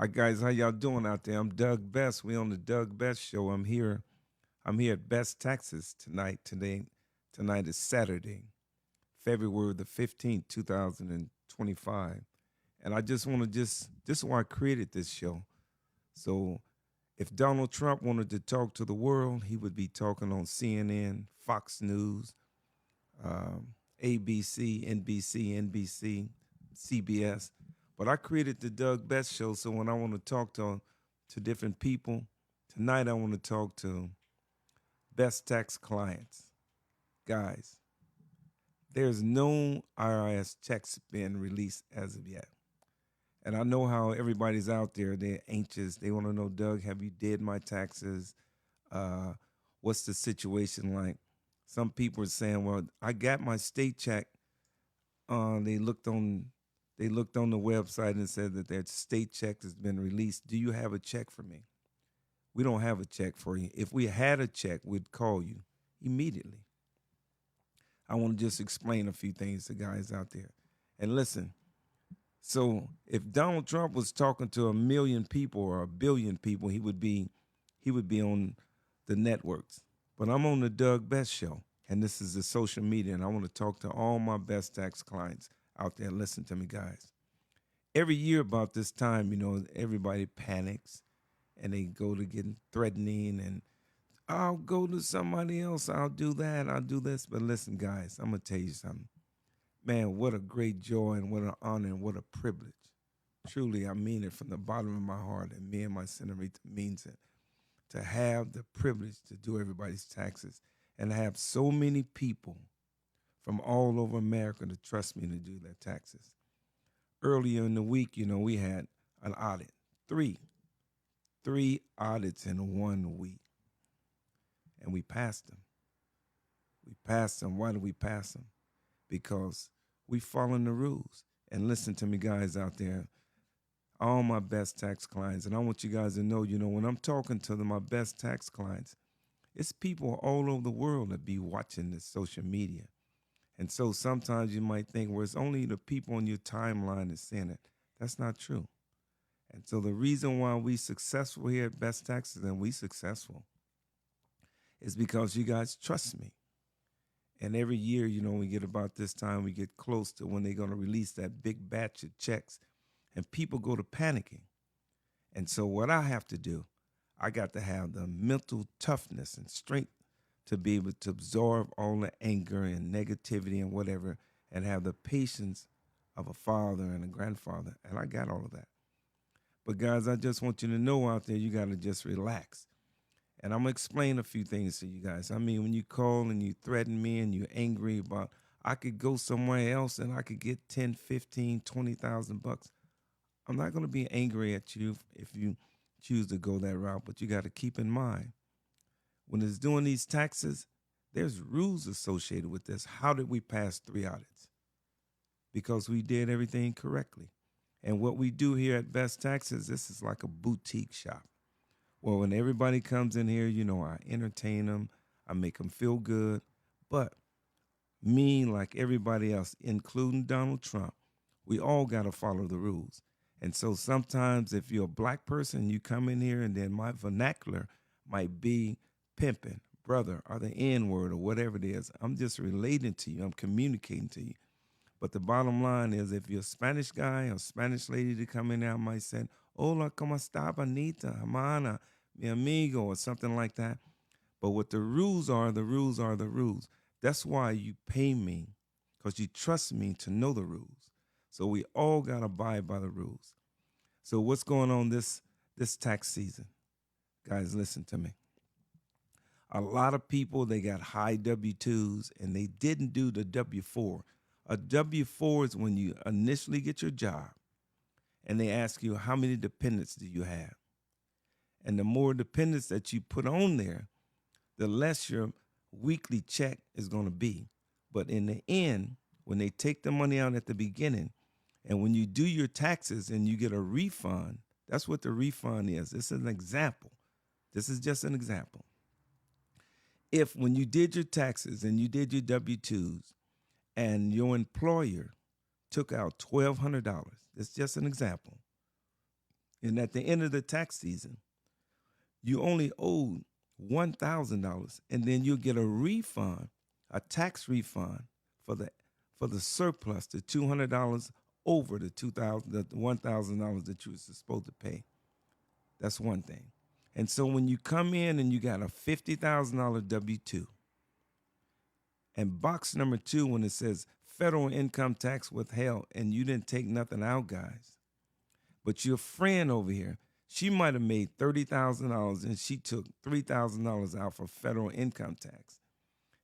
Hi guys, how y'all doing out there? I'm Doug Best. We on the Doug Best Show. I'm here. I'm here at Best Taxes tonight. Tonight is Saturday, February the 15th, 2025. And I just want to this is why I created this show. So if Donald Trump wanted to talk to the world, he would be talking on CNN, Fox News, ABC, NBC, CBS. But I created the Doug Best Show, so when I want to talk to different people, tonight I want to talk to best tax clients. Guys, there's no IRS checks being released as of yet. And I know how everybody's out there, they're anxious. They want to know, Doug, have you did my taxes? Uh, what's the situation like? Some people are saying, well, I got my state check. They looked on the website and said that their state check has been released. Do you have a check for me? We don't have a check for you. If we had a check, we'd call you immediately. I want to just explain a few things to guys out there. And listen, so if Donald Trump was talking to a million people or a billion people, he would be on the networks. But I'm on the Doug Best Show, and this is the social media, and I want to talk to all my best tax clients out there. Listen to me, guys. Every year about this time, everybody panics and they go to getting threatening and I'll go to somebody else. I'll do that. I'll do this. But listen, guys, I'm going to tell you something. Man, what a great joy and what an honor and what a privilege. Truly, I mean it from the bottom of my heart, and me and my senator means it, to have the privilege to do everybody's taxes and have so many people from all over America to trust me to do their taxes. Earlier in the week, we had an audit, three audits in 1 week, and we passed them. We passed them. Why did we pass them? Because we following the rules. And listen to me, guys out there, all my best tax clients, and I want you guys to know, when I'm talking to my best tax clients, it's people all over the world that be watching this social media. And so sometimes you might think, well, it's only the people on your timeline that's saying it. That's not true. And so the reason why we successful here at Best Taxes and we successful is because you guys trust me. And every year, we get about this time, we get close to when they're going to release that big batch of checks, and people go to panicking. And so what I have to do, I got to have the mental toughness and strength to be able to absorb all the anger and negativity and whatever, and have the patience of a father and a grandfather. And I got all of that. But guys, I just want you to know out there, you got to just relax. And I'm going to explain a few things to you guys. I mean, when you call and you threaten me and you're angry about, I could go somewhere else and I could get 10, 15, 20,000 bucks. I'm not going to be angry at you if you choose to go that route, but you got to keep in mind, when it's doing these taxes, there's rules associated with this. How did we pass 3 audits? Because we did everything correctly. And what we do here at Best Taxes, this is like a boutique shop. Well, when everybody comes in here, I entertain them, I make them feel good. But me, like everybody else, including Donald Trump, we all got to follow the rules. And so sometimes if you're a black person, you come in here and then my vernacular might be pimping, brother, or the N-word or whatever it is. I'm just relating to you. I'm communicating to you. But the bottom line is, if you're a Spanish guy or Spanish lady to come in there, I might say, hola, ¿cómo está, bonita, hermana, mi amigo, or something like that. But what the rules are, the rules are the rules. That's why you pay me, because you trust me to know the rules. So we all got to abide by the rules. So what's going on this tax season? Guys, listen to me. A lot of people, they got high W-2s and they didn't do the W-4. A W-4 is when you initially get your job and they ask you, how many dependents do you have? And the more dependents that you put on there, the less your weekly check is going to be. But in the end, when they take the money out at the beginning, and when you do your taxes and you get a refund, that's what the refund is. This is an example. This is just an example. If when you did your taxes and you did your W-2s and your employer took out $1,200, it's just an example, And at the end of the tax season, you only owe $1,000, and then you'll get a refund, a tax refund for the surplus, the $200 over the $1,000 that you were supposed to pay. That's one thing. And so when you come in and you got a $50,000 W-2, and box number 2, when it says federal income tax withheld, and you didn't take nothing out, guys, but your friend over here, she might have made $30,000 and she took $3,000 out for federal income tax.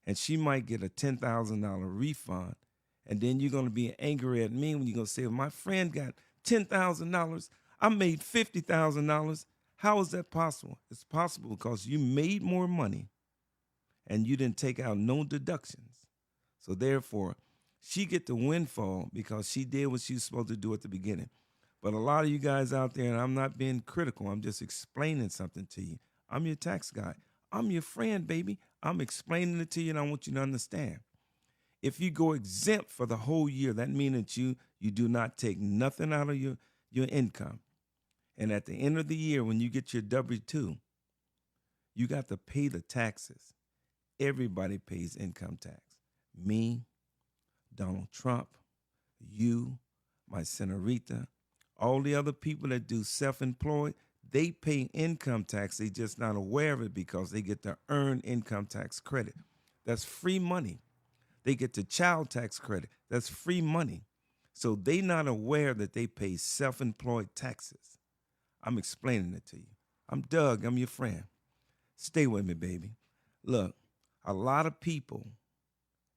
And she might get a $10,000 refund. And then you're going to be angry at me when you're going to say, well, my friend got $10,000. I made $50,000. How is that possible? It's possible because you made more money and you didn't take out no deductions. So therefore, she get the windfall because she did what she was supposed to do at the beginning. But a lot of you guys out there, and I'm not being critical, I'm just explaining something to you. I'm your tax guy. I'm your friend, baby. I'm explaining it to you, and I want you to understand. If you go exempt for the whole year, that means that you do not take nothing out of your income. And at the end of the year, when you get your W-2, you got to pay the taxes. Everybody pays income tax. Me, Donald Trump, you, my senorita, all the other people that do self-employed, they pay income tax. They just not aware of it because they get the earned income tax credit. That's free money. They get the child tax credit. That's free money. So they not aware that they pay self-employed taxes. I'm explaining it to you. I'm Doug. I'm your friend. Stay with me, baby. Look, a lot of people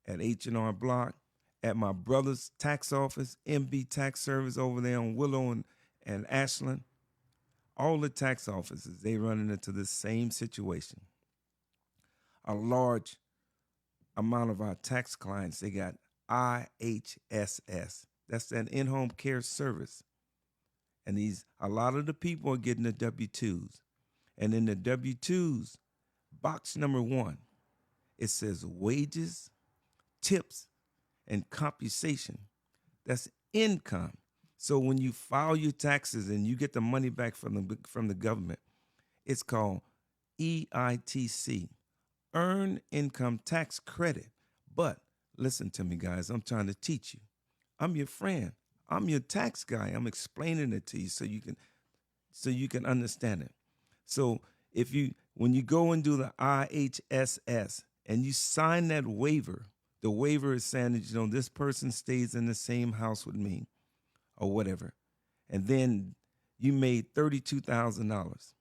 at H&R Block, at my brother's tax office, MB Tax Service over there on Willow and Ashland, all the tax offices, they running into the same situation. A large amount of our tax clients, they got IHSS. That's that in-home care service. And a lot of the people are getting the W-2s. And in the W-2s, box number 1, it says wages, tips, and compensation. That's income. So when you file your taxes and you get the money back from the government, it's called EITC, Earned Income Tax Credit. But listen to me, guys. I'm trying to teach you. I'm your friend. I'm your tax guy. I'm explaining it to you so you can understand it. So when you go and do the IHSS and you sign that waiver, the waiver is saying that, this person stays in the same house with me or whatever. And then you made $32,000.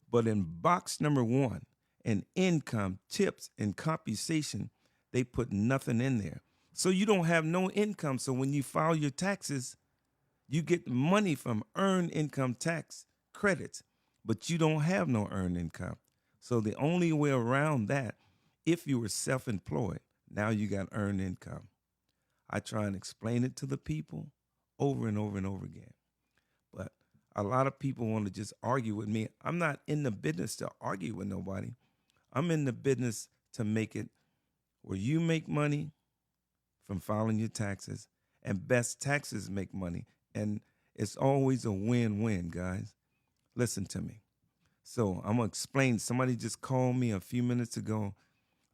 But in box number 1, in income, tips, and compensation, they put nothing in there. So you don't have no income. So when you file your taxes, you get money from earned income tax credits, but you don't have no earned income. So the only way around that, if you were self-employed, now you got earned income. I try and explain it to the people over and over and over again. But a lot of people want to just argue with me. I'm not in the business to argue with nobody. I'm in the business to make it where you make money from filing your taxes and BessTaxes make money. And it's always a win-win, guys. Listen to me. So I'm going to explain. Somebody just called me a few minutes ago.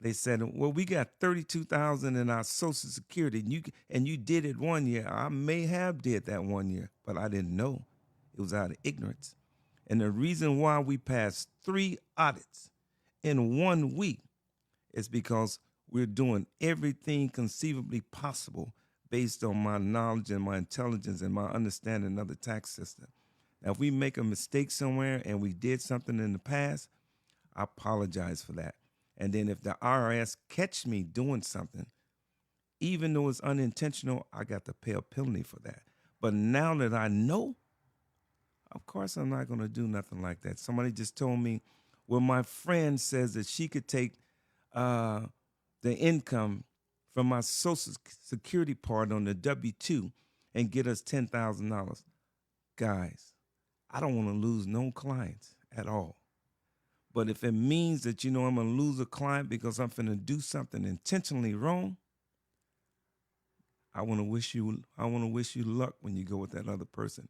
They said, well, we got $32,000 in our Social Security, and you did it 1 year. I may have did that 1 year, but I didn't know. It was out of ignorance. And the reason why we passed 3 audits in 1 week is because we're doing everything conceivably possible based on my knowledge and my intelligence and my understanding of the tax system. Now, if we make a mistake somewhere and we did something in the past, I apologize for that. And then if the IRS catch me doing something, even though it's unintentional, I got to pay a penalty for that. But now that I know, of course, I'm not going to do nothing like that. Somebody just told me, well, my friend says that she could take the income from my Social Security part on the W-2 and get us $10,000. Guys, I don't want to lose no clients at all. But if it means that, I'm going to lose a client because I'm finna do something intentionally wrong, I want to wish you luck when you go with that other person.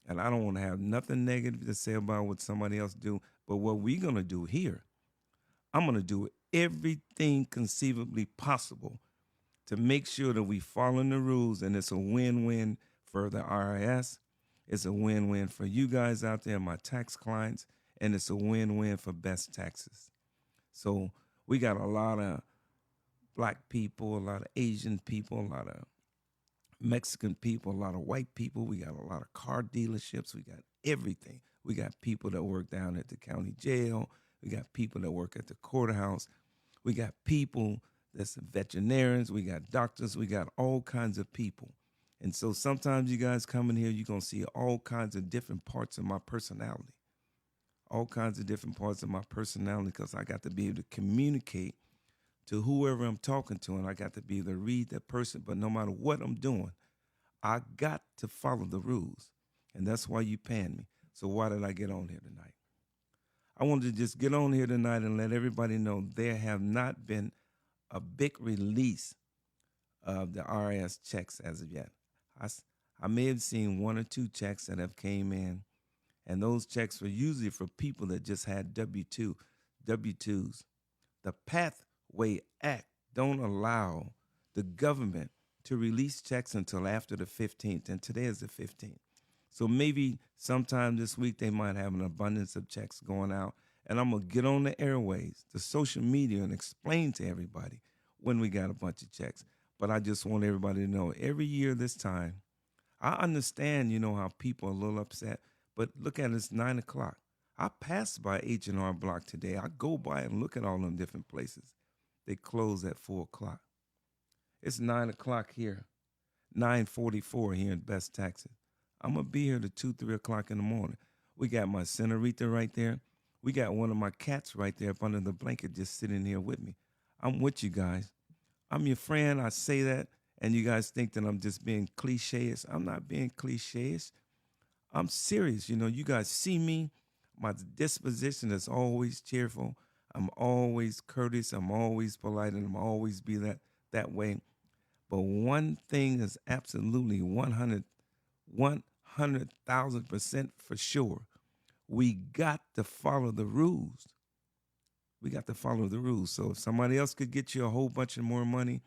And I don't want to have nothing negative to say about what somebody else do. But what we're going to do here, I'm going to do everything conceivably possible to make sure that we follow the rules, and it's a win-win for the IRS. It's a win-win for you guys out there, my tax clients, and it's a win-win for Best Taxes. So we got a lot of black people, a lot of Asian people, a lot of Mexican people, a lot of white people. We got a lot of car dealerships. We got everything. We got people that work down at the county jail. We got people that work at the courthouse. We got people that's veterinarians. We got doctors. We got all kinds of people. And so sometimes you guys come in here, you're going to see all kinds of different parts of my personality. All kinds of different parts of my personality, because I got to be able to communicate to whoever I'm talking to, and I got to be able to read that person. But no matter what I'm doing, I got to follow the rules. And that's why you paying me. So why did I get on here tonight? I wanted to just get on here tonight and let everybody know there have not been a big release of the IRS checks as of yet. I may have seen one or two checks that have came in, and those checks were usually for people that just had W-2s. The Pathway Act don't allow the government to release checks until after the 15th, and today is the 15th. So maybe sometime this week they might have an abundance of checks going out, and I'm going to get on the airways, the social media, and explain to everybody when we got a bunch of checks. But I just want everybody to know every year this time, I understand, how people are a little upset, but look at it, it's 9 o'clock. I passed by H&R Block today. I go by and look at all them different places. They close at 4 o'clock. It's 9 o'clock here, 9:44 here in Best Taxes. I'm going to be here to 2, 3 o'clock in the morning. We got my senorita right there. We got one of my cats right there up under the blanket just sitting here with me. I'm with you guys. I'm your friend. I say that, and you guys think that I'm just being cliche-ish. I'm not being cliche-ish. I'm serious. You guys see me. My disposition is always cheerful. I'm always courteous. I'm always polite, and I'm always be that way. But one thing is absolutely 100,000% for sure. We got to follow the rules. We got to follow the rules. So if somebody else could get you a whole bunch of more money,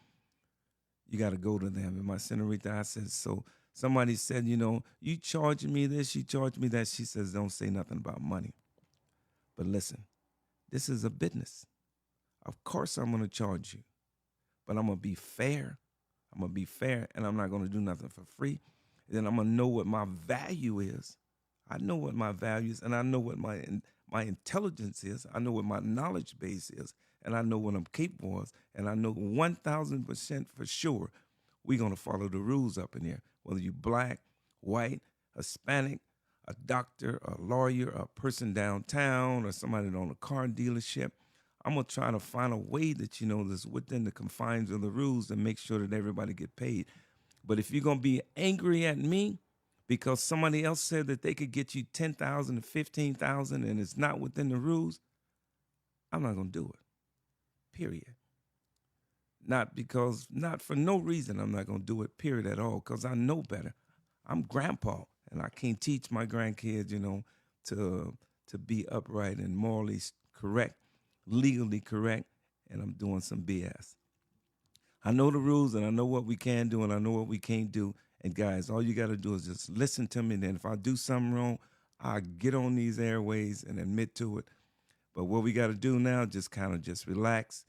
you got to go to them. And my senorita, I said, so somebody said, you charging me this, you charge me that. She says, don't say nothing about money. But listen, this is a business. Of course I'm going to charge you, but I'm going to be fair. I'm going to be fair, and I'm not going to do nothing for free. And then I'm going to know what my value is. I know what my value is, and I know what my intelligence is. I know what my knowledge base is, and I know what I'm capable of. And I know 1,000% for sure we're going to follow the rules up in here, whether you're black, white, Hispanic, a doctor, a lawyer, a person downtown, or somebody that own a car dealership. I'm going to try to find a way that, that's within the confines of the rules and make sure that everybody get paid. But if you're going to be angry at me because somebody else said that they could get you $10,000 to $15,000 and it's not within the rules, I'm not going to do it, period. Not for no reason I'm not going to do it, period, at all, because I know better. I'm grandpa, and I can't teach my grandkids, to be upright and morally correct, legally correct, and I'm doing some BS. I know the rules, and I know what we can do, and I know what we can't do. And guys, all you got to do is just listen to me. And then if I do something wrong, I get on these airways and admit to it. But what we got to do now, just kind of just relax.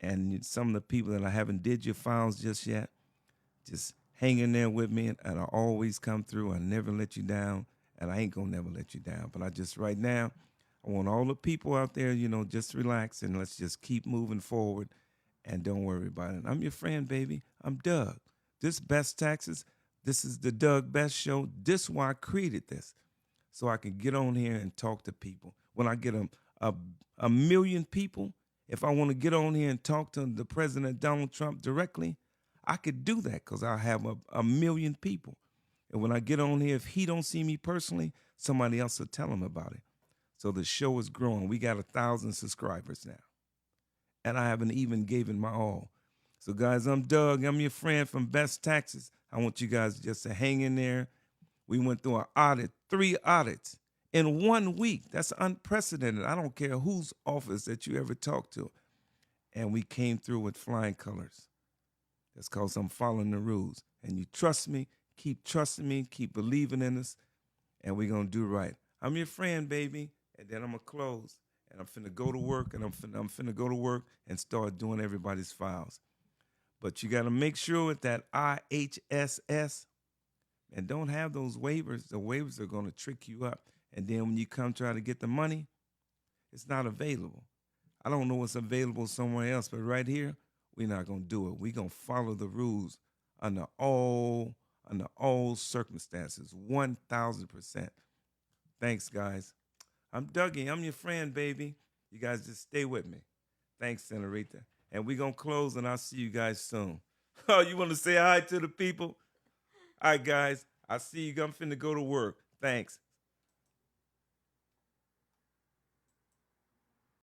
And some of the people that I haven't did your files just yet, just hang in there with me, and I always come through. I never let you down, and I ain't going to never let you down. But right now, I want all the people out there, just relax, and let's just keep moving forward, and don't worry about it. I'm your friend, baby. I'm Doug. This Best Taxes, this is the Doug Best Show. This is why I created this, so I can get on here and talk to people. When I get a million people, if I want to get on here and talk to the President Donald Trump directly, I could do that because I have a million people. And when I get on here, if he don't see me personally, somebody else will tell him about it. So the show is growing. We got 1,000 subscribers now. And I haven't even given my all. So guys, I'm Doug. I'm your friend from Best Taxes. I want you guys just to hang in there. We went through an audit, 3 audits in 1 week. That's unprecedented. I don't care whose office that you ever talk to. And we came through with flying colors. That's because I'm following the rules. And you trust me, keep trusting me, keep believing in us, and we're going to do right. I'm your friend, baby, and then I'm going to close. And I'm finna go to work, and I'm finna go to work and start doing everybody's files. But you got to make sure with that IHSS, and don't have those waivers. The waivers are going to trick you up. And then when you come try to get the money, it's not available. I don't know what's available somewhere else, but right here, we're not going to do it. We're going to follow the rules under all circumstances, 1,000%. Thanks, guys. I'm Dougie. I'm your friend, baby. You guys just stay with me. Thanks, Senorita. And we're going to close, and I'll see you guys soon. Oh, you want to say hi to the people? All right, guys. I'll see you. I'm finna go to work. Thanks.